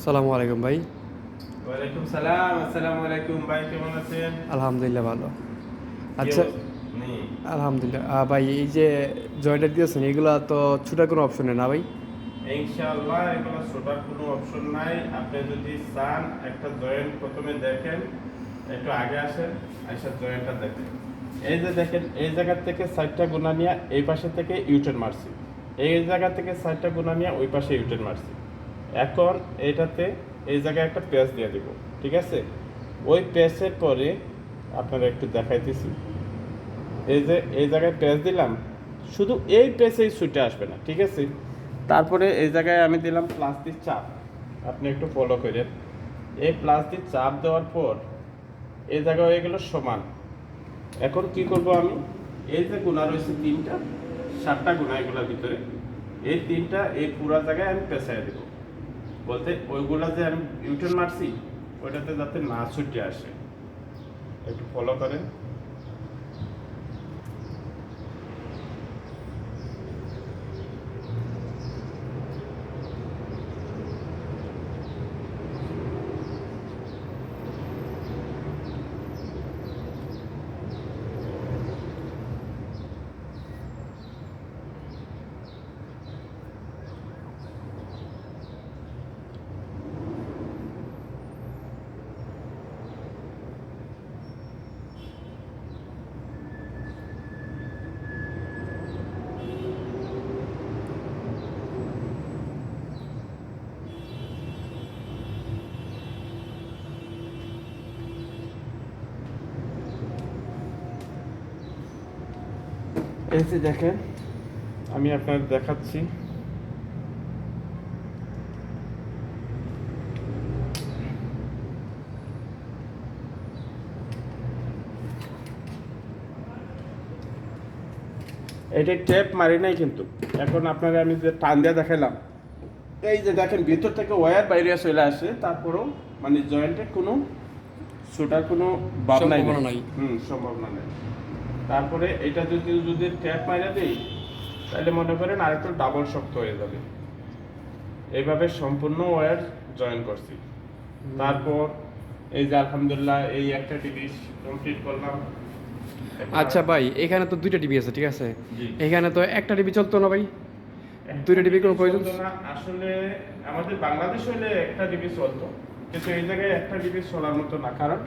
সালামু আলাইকুম ভাই। ওয়ালাইকুম সালাম। আসসালামু আলাইকুম ভাই, কেমন আছেন? আলহামদুলিল্লাহ ভালো। কি আচ্ছা, অবস্থা? নি আলহামদুলিল্লাহ। ভাই এই যে জয়েন্টার দিয়েছেন এগুলা তো ছুটার কোনো অপশন নেই না ভাই? ইনশাআল্লাহ এগুলো ছোটার কোনো অপশন নাই। আপনি যদি চান একটা জয়েন্ট প্রথমে দেখেন, একটু আগে আসেন, আইসা জয়েন্টটা দেখেন। এই যে দেখেন, এই জায়গা থেকে সাইডটা গুণা নিয়ে এই পাশে থেকে ইউটার্ন মারছি, এই জায়গা থেকে সাইডটা গুণা নিয়ে ওই পাশে ইউটার্ন মারছি। এখন এইটাতে এই জায়গায় একটা পেঁচ দিয়ে দিব, ঠিক আছে? ওই পেঁচের পরে আপনারা একটু দেখাইতেছি, এই যে এই জায়গায় পেঁচ দিলাম, শুধু এই পেঁচেই ছুটে আসবে না, ঠিক আছে? তারপরে এই জায়গায় আমি দিলাম প্লাস্টিক চাপ, আপনি একটু ফলো করেন। এই প্লাস্টিক চাপ দেওয়ার পর এই জায়গা হয়ে গেল সমান। এখন কি করব আমি, এই যে গুণা রয়েছে তিনটা, 7টা গুণা এগুলোর ভিতরে, এই তিনটা এই পুরা জায়গায় আমি পেঁচাই দেব, বলতে ওইগুলা যে আমি ইউটার্ন মারছি ওইটাতে যাতে না ছুটে আসে। একটু ফলো করেন। এই যে দেখেন, আমি আপনাদের দেখাচ্ছি। এটা টেপ মারি নাই কিন্তু, এখন আপনারা আমি যে টান দিয়ে দেখালাম, এই যে দেখেন ভিতর থেকে ওয়্যার বাইরে চলে আসে, তারপরেও মানে জয়েন্টে কোনো ছোটার কোনো ভাব নাই, সম্ভাবনা নাই। সম্ভাবনা নেই। তারপরে এটা যদি যদি ট্যাপ মারা দেই, তাহলে মনে করেন আরেকটু ডাবল শক্ত হয়ে যাবে। এইভাবে সম্পূর্ণ ওয়্যার জয়েন করছি। তারপর এই যে আলহামদুলিল্লাহ এই একটা জিনিস কমপ্লিট করলাম। আচ্ছা ভাই, এখানে তো দুইটা টিভি আছে, ঠিক আছে? জি। এখানে তো একটা টিভি চলতো না ভাই? দুইটা টিভি কোনো প্রয়োজন? চলতো না। আসলে আমাদের বাংলাদেশ হলে একটা ডিবি চলতো, কিন্তু এই জায়গায় একটা ডিবি চলার মতো না, কারণ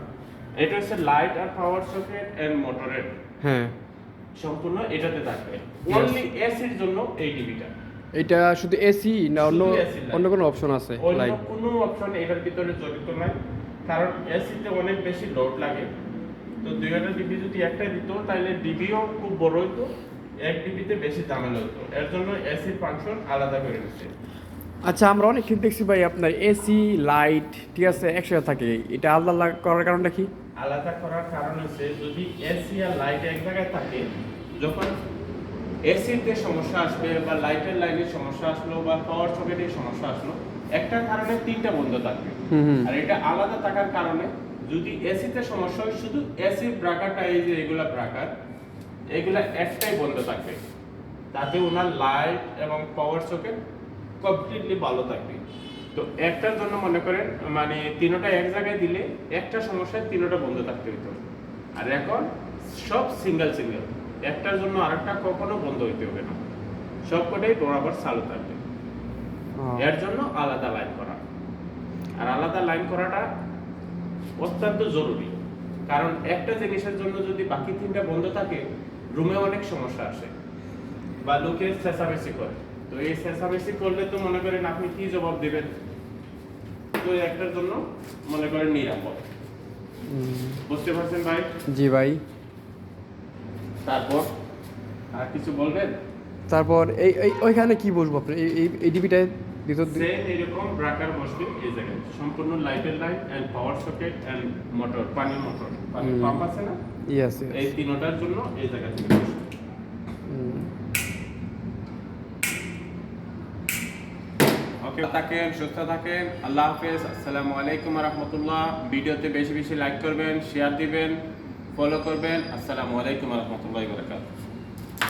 এটা হচ্ছে লাইট আর পাওয়ার সকেট এন্ড মোটরের হ্যাঁ, সম্পূর্ণ এটাতে থাকবে। অনলি এসির জন্য এই ডিবিটা। এটা শুধু এসি না অন্য শুধু AC লাইট। অন্য কোনো অপশন আছে অন্য লাইট? কোনো অপশন এটার ভিতরে জড়িত নাই, কারণ এসিতে অনেক বেশি লোড লাগে। তো 2টা ডিবি যদি একটা দিত তাহলে ডিবিও খুব বড় হইতো, এক ডিবিতে বেশি ঝামেলা হতো। এর জন্য এসির ফাংশন আলাদা করে নিচ্ছে। আচ্ছা, আমরা অনেক ক্ষেত্রে দেখছি ভাই আপনার এসি লাইট ঠিক আছে একসাথে থাকে, এটা আলাদা আলাদা করার কারণটা কি? আলাদা করার কারণ হচ্ছে, যদি এসি আর লাইট এক জায়গায় থাকে, যখন এসিতে সমস্যা আসবে বা লাইটের লাইনের সমস্যা আসলো বা পাওয়ার সকেটের সমস্যা আসলো, একটা কারণে তিনটা বন্ধ থাকবে। আর এটা আলাদা থাকার কারণে যদি এসিতে সমস্যা হয়, শুধু এসির ব্রাকারটা, এই যে এগুলা ব্রাকার, এগুলা একটাই বন্ধ থাকবে, তাতে ওনার লাইট এবং পাওয়ার সকেট কমপ্লিটলি ভালো থাকবে। তো একটার জন্য মনে করেন মানে তিনটা এক জায়গায় দিলে একটা সমস্যায় তিনটা বন্ধ থাকতে হতো, আর এখন সব সিঙ্গেল সিঙ্গেল, একটার জন্য আরেকটা কখনো বন্ধ হইতে হবে না, সবকটাই বরাবর চালু থাকবে। এর জন্য আলাদা লাইন করা, আর আলাদা লাইন করাটা অত্যন্ত জরুরি, কারণ একটা জিনিসের জন্য যদি বাকি তিনটা বন্ধ থাকে, রুমে অনেক সমস্যা আসে বা লোকে চেঁচামেচি করে। তো এই চেঁচামেচি করলে তো মনে করেন আপনি কি জবাব দিবেন? তো একটার জন্য মনে করেন নিরাপদ। বুঝতে পারছেন ভাই? জি ভাই। তারপর আর কিছু বলবেন? তারপর এই এই ওইখানে কি বসবো আপনার এই এই এই টিভিটায় ভিতর সেম এরকম ব্রাকার বসবে এই জায়গায়, সম্পূর্ণ লাইটের line and power socket and motor, পানির মোটর, পানির পাম্প আছে না, ইয়েস এই তিনটার জন্য এই জায়গা থেকে বসবে। ওকে, থাকেন, সুস্থ থাকেন, আল্লাহ হাফেজ, আসসালামু আলাইকুম ওয়া রাহমাতুল্লাহ। ভিডিওতে বেশি বেশি লাইক করবেন, শেয়ার দিবেন, ফলো করবেন। আসসালামু আলাইকুম ওয়া রাহমাতুল্লাহি ওয়া বারাকাতুহু।